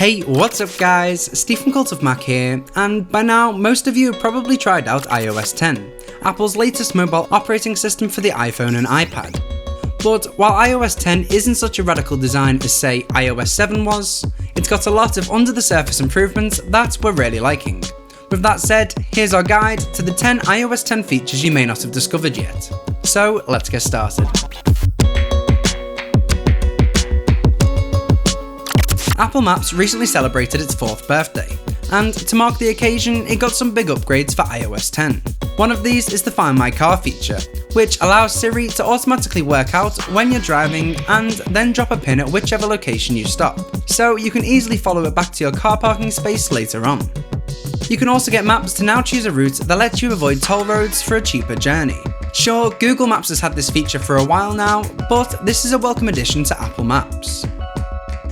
Hey, what's up guys? Steve from Cult of Mac here, and by now most of you have probably tried out iOS 10, Apple's latest mobile operating system for the iPhone and iPad. But while iOS 10 isn't such a radical design as say iOS 7 was, it's got a lot of under the surface improvements that we're really liking. With that said, here's our guide to the 10 iOS 10 features you may not have discovered yet. So let's get started. Apple Maps recently celebrated its 4th birthday, and to mark the occasion, it got some big upgrades for iOS 10. One of these is the Find My Car feature, which allows Siri to automatically work out when you're driving and then drop a pin at whichever location you stop, so you can easily follow it back to your car parking space later on. You can also get Maps to now choose a route that lets you avoid toll roads for a cheaper journey. Sure, Google Maps has had this feature for a while now, but this is a welcome addition to Apple Maps.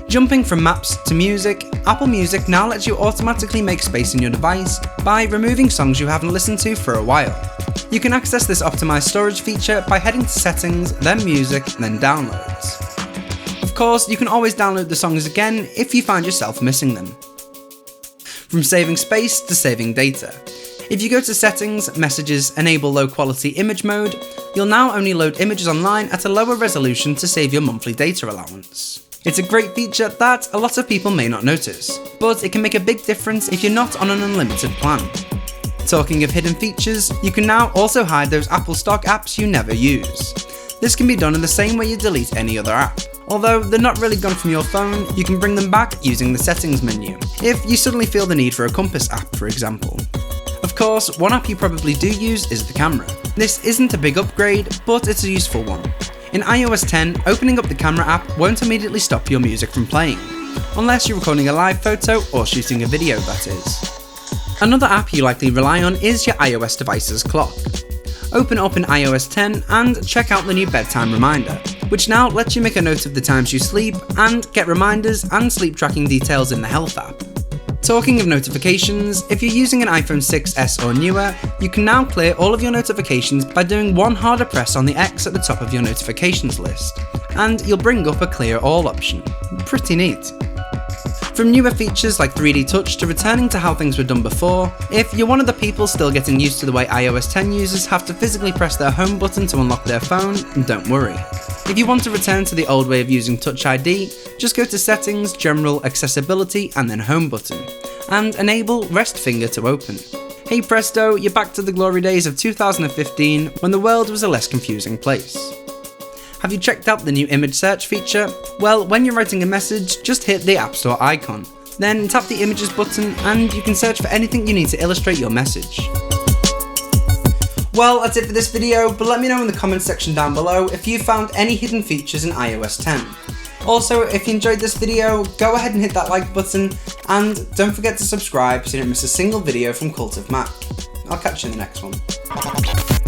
Jumping from Maps to Music, Apple Music now lets you automatically make space in your device by removing songs you haven't listened to for a while. You can access this optimized storage feature by heading to Settings, then Music, then Downloads. Of course, you can always download the songs again if you find yourself missing them. From saving space to saving data. If you go to Settings, Messages, Enable Low Quality Image Mode, you'll now only load images online at a lower resolution to save your monthly data allowance. It's a great feature that a lot of people may not notice, but it can make a big difference if you're not on an unlimited plan. Talking of hidden features, you can now also hide those Apple stock apps you never use. This can be done in the same way you delete any other app. Although they're not really gone from your phone, you can bring them back using the Settings menu, if you suddenly feel the need for a compass app, for example. Of course, one app you probably do use is the camera. This isn't a big upgrade, but it's a useful one. In iOS 10, opening up the camera app won't immediately stop your music from playing, unless you're recording a live photo or shooting a video, that is. Another app you likely rely on is your iOS device's clock. Open up in iOS 10 and check out the new bedtime reminder, which now lets you make a note of the times you sleep and get reminders and sleep tracking details in the Health app. Talking of notifications, if you're using an iPhone 6s or newer, you can now clear all of your notifications by doing one harder press on the X at the top of your notifications list, and you'll bring up a clear all option. Pretty neat. From newer features like 3D Touch to returning to how things were done before, if you're one of the people still getting used to the way iOS 10 users have to physically press their home button to unlock their phone, don't worry. If you want to return to the old way of using Touch ID, just go to Settings, General, Accessibility, and then Home button, and enable Rest Finger to open. Hey presto, you're back to the glory days of 2015 when the world was a less confusing place. Have you checked out the new image search feature? Well, when you're writing a message, just hit the App Store icon, then tap the Images button and you can search for anything you need to illustrate your message. Well, that's it for this video, but let me know in the comments section down below if you found any hidden features in iOS 10. Also, if you enjoyed this video, go ahead and hit that like button, and don't forget to subscribe so you don't miss a single video from Cult of Mac. I'll catch you in the next one.